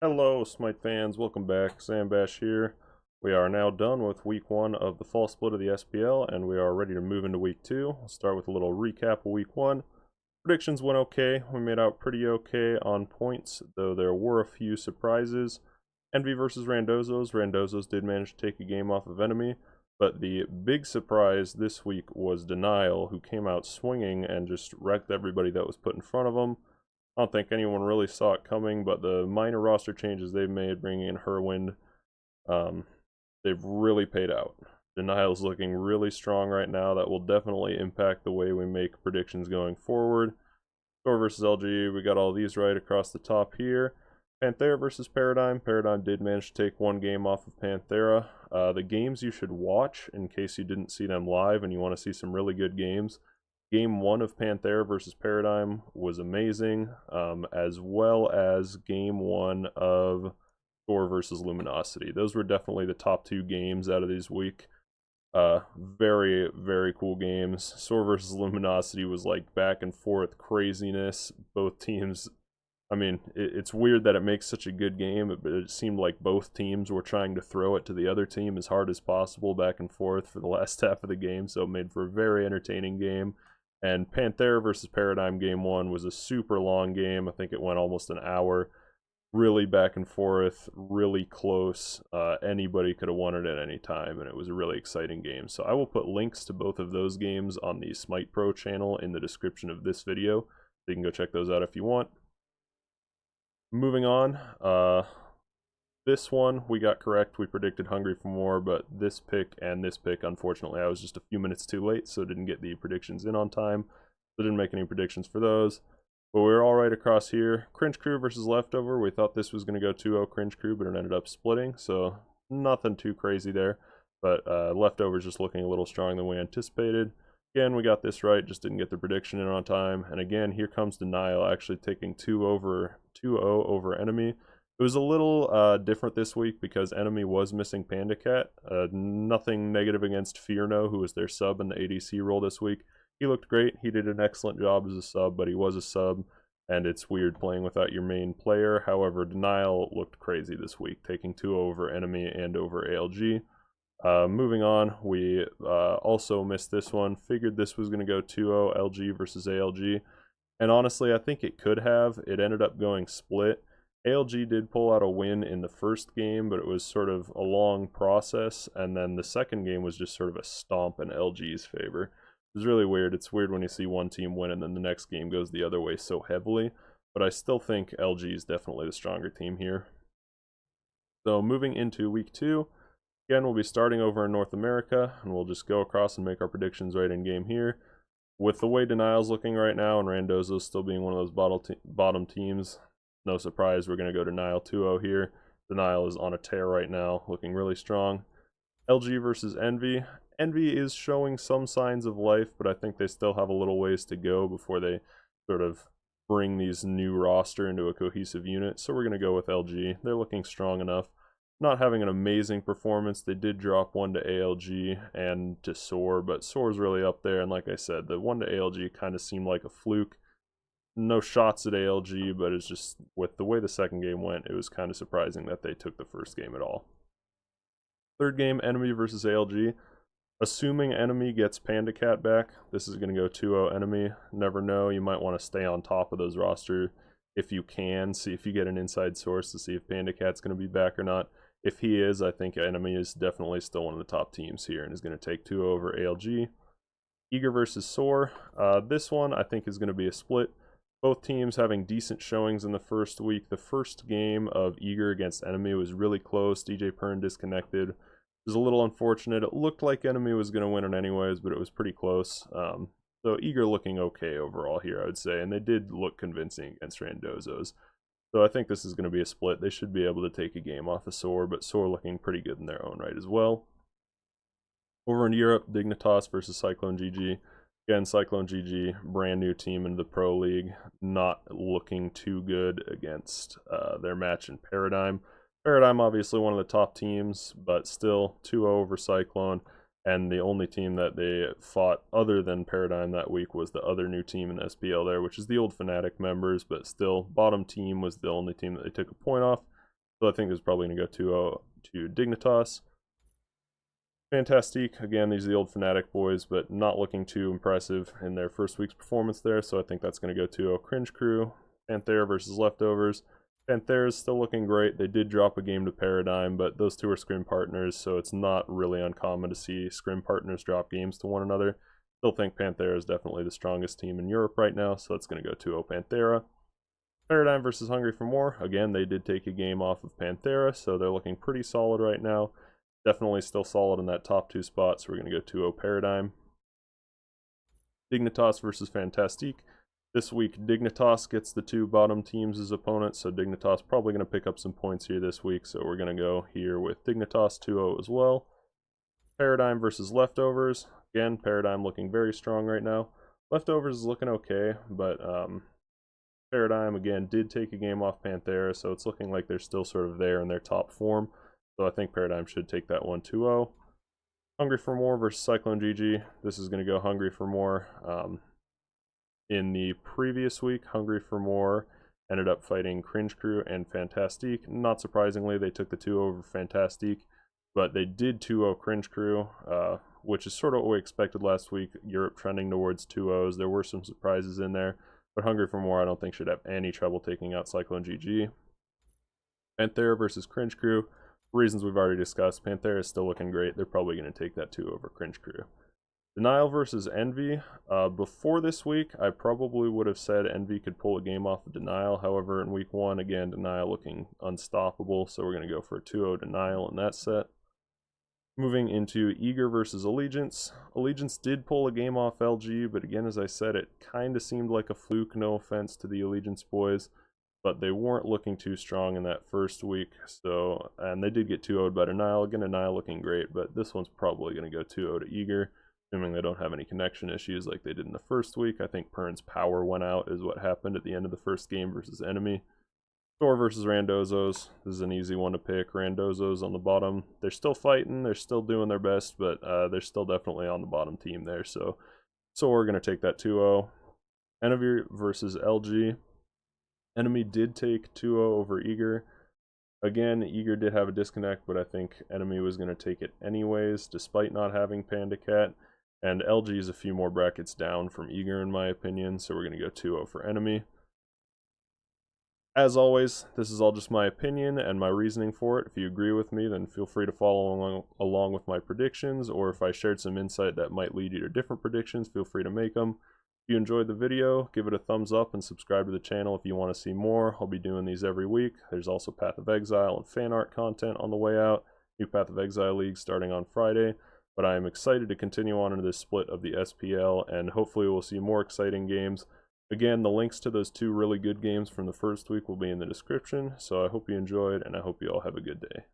Hello, Smite fans. Welcome back. Sambash here. We are now done with week 1 of the fall split of the SPL, and we are ready to move into week 2. I'll start with a little recap of week 1. Predictions went okay. We made out pretty okay on points, though there were a few surprises. Envy versus Randozzo's. Randozzo's did manage to take a game off of Enemy, but the big surprise this week was Denial, who came out swinging and just wrecked everybody that was put in front of them. I don't think anyone really saw it coming, but the minor roster changes they've made, bringing in Herwind, um, they've really paid out. Denial's looking really strong right now. That will definitely impact the way we make predictions going forward. Thor versus LG, we got all these right across the top here. Panthera versus Paradigm. Paradigm did manage to take one game off of Panthera. The games you should watch, in case you didn't see them live and you want to see some really good games. Game 1 of Panthera versus Paradigm was amazing, as well as Game 1 of Thor versus Luminosity. Those were definitely the top 2 games out of these week. Very, very cool games. Thor versus Luminosity was like back and forth craziness. Both teams, I mean, it's weird that it makes such a good game, but it seemed like both teams were trying to throw it to the other team as hard as possible back and forth for the last half of the game, so it made for a very entertaining game. And Panthera versus Paradigm game 1 was a super long game. I think it went almost an hour. Really back and forth, really close. Anybody could have won it at any time, and it was a really exciting game. So I will put links to both of those games on the Smite Pro channel in the description of this video. So you can go check those out if you want. Moving on, this one we got correct. We predicted Hungry for More, but this pick and this pick, unfortunately, I was just a few minutes too late, so didn't get the predictions in on time. So didn't make any predictions for those. But we were all right across here. Cringe Crew versus Leftover. We thought this was going to go 2-0 Cringe Crew, but it ended up splitting, so nothing too crazy there. But Leftover's just looking a little stronger than we anticipated. Again, we got this right, just didn't get the prediction in on time. And again, here comes Denial, actually taking 2-0 over Enemy. It was a little different this week because Enemy was missing Panda Cat. Nothing negative against Fearno, who was their sub in the ADC role this week. He looked great. He did an excellent job as a sub, but he was a sub, and it's weird playing without your main player. However, Denial looked crazy this week, taking 2 over Enemy and over ALG. Moving on, we also missed this one. Figured this was going to go 2-0 LG versus ALG. And honestly, I think it could have. It ended up going split. ALG did pull out a win in the first game, but it was sort of a long process, and then the second game was just sort of a stomp in LG's favor. It was really weird. It's weird when you see one team win and then the next game goes the other way so heavily, but I still think LG is definitely the stronger team here. So moving into week 2, again, we'll be starting over in North America, and we'll just go across and make our predictions right in game here. With the way Denial's looking right now, and Randozzo's still being one of those bottom teams, no surprise, we're going to go Denial 2-0 here. Denial is on a tear right now, looking really strong. LG versus Envy. Envy is showing some signs of life, but I think they still have a little ways to go before they sort of bring these new roster into a cohesive unit. So we're going to go with LG. They're looking strong enough. Not having an amazing performance. They did drop one to ALG and to Soar, but Soar's really up there. And like I said, the one to ALG kind of seemed like a fluke. No shots at ALG, but it's just with the way the second game went, it was kind of surprising that they took the first game at all. Third game, Enemy versus ALG. Assuming Enemy gets Panda Cat back, this is going to go 2-0 Enemy. Never know, you might want to stay on top of those roster if you can. See if you get an inside source to see if Panda Cat's going to be back or not. If he is, I think Enemy is definitely still one of the top teams here and is going to take 2-0 over ALG. Eager versus Soar. This one I think is going to be a split. Both teams having decent showings in the first week. The first game of Eager against Enemy was really close. DJ Pern disconnected. It was a little unfortunate. It looked like Enemy was going to win it anyways, but it was pretty close. So Eager looking okay overall here, I would say. And they did look convincing against Randozzo's. So I think this is going to be a split. They should be able to take a game off of Soar, but Soar looking pretty good in their own right as well. Over in Europe, Dignitas versus Cyclone GG. Again, Cyclone GG, brand new team in the Pro League, not looking too good against their match in Paradigm. Paradigm, obviously one of the top teams, but still 2-0 over Cyclone. And the only team that they fought other than Paradigm that week was the other new team in the SPL there, which is the old Fnatic members, but still, bottom team was the only team that they took a point off. So I think this is probably going to go 2-0 to Dignitas. Fantastique, again, these are the old Fnatic boys, but not looking too impressive in their first week's performance there, so I think that's going to go 2-0 Cringe Crew. Panthera versus Leftovers. Panthera's still looking great. They did drop a game to Paradigm, but those two are scrim partners, so it's not really uncommon to see scrim partners drop games to one another. Still think Panthera is definitely the strongest team in Europe right now, so that's going to go 2-0 Panthera. Paradigm versus Hungry for More. Again, they did take a game off of Panthera, so they're looking pretty solid right now. Definitely still solid in that top 2 spot, so we're going to go 2-0 Paradigm. Dignitas versus Fantastique. This week, Dignitas gets the 2 bottom teams as opponents, so Dignitas probably going to pick up some points here this week, so we're going to go here with Dignitas 2-0 as well. Paradigm versus Leftovers. Again, Paradigm looking very strong right now. Leftovers is looking okay, but Paradigm, again, did take a game off Panthera, so it's looking like they're still sort of there in their top form. So I think Paradigm should take that one 2-0. Hungry for More versus Cyclone GG. This is going to go Hungry for More. In the previous week, Hungry for More ended up fighting Cringe Crew and Fantastique. Not surprisingly, they took the 2 over Fantastique, but they did 2-0 Cringe Crew, which is sort of what we expected last week. Europe trending towards 2-0s. There were some surprises in there, but Hungry for More I don't think should have any trouble taking out Cyclone GG. Panthera versus Cringe Crew. Reasons we've already discussed. Panthera is still looking great. They're probably going to take that 2 over Cringe Crew. Denial versus Envy. Before this week, I probably would have said Envy could pull a game off of Denial. However, in week 1, again, Denial looking unstoppable, so we're going to go for a 2-0 Denial in that set. Moving into Eager versus Allegiance. Allegiance did pull a game off LG, but again, as I said, it kind of seemed like a fluke, no offense to the Allegiance boys. But they weren't looking too strong in that first week, so, and they did get 2-0'd by Denial. Again, Denial looking great, but this one's probably going to go 2-0 to Eager, assuming they don't have any connection issues like they did in the first week. I think Pern's power went out is what happened at the end of the first game versus Enemy. Thor versus Randozos. This is an easy one to pick. Randozos on the bottom. They're still fighting, they're still doing their best, but they're still definitely on the bottom team there, so we're going to take that 2-0. Enemy versus LG. Enemy did take 2-0 over Eager. Again, Eager did have a disconnect, but I think Enemy was going to take it anyways, despite not having Panda Cat. And LG is a few more brackets down from Eager, in my opinion, so we're going to go 2-0 for Enemy. As always, this is all just my opinion and my reasoning for it. If you agree with me, then feel free to follow along with my predictions, or if I shared some insight that might lead you to different predictions, feel free to make them. If you enjoyed the video, give it a thumbs up and subscribe to the channel if you want to see more. I'll be doing these every week. There's also Path of Exile and fan art content on the way out. New Path of Exile League starting on Friday. But I am excited to continue on into this split of the SPL, and hopefully we'll see more exciting games. Again, the links to those 2 really good games from the first week will be in the description, so I hope you enjoyed, and I hope you all have a good day.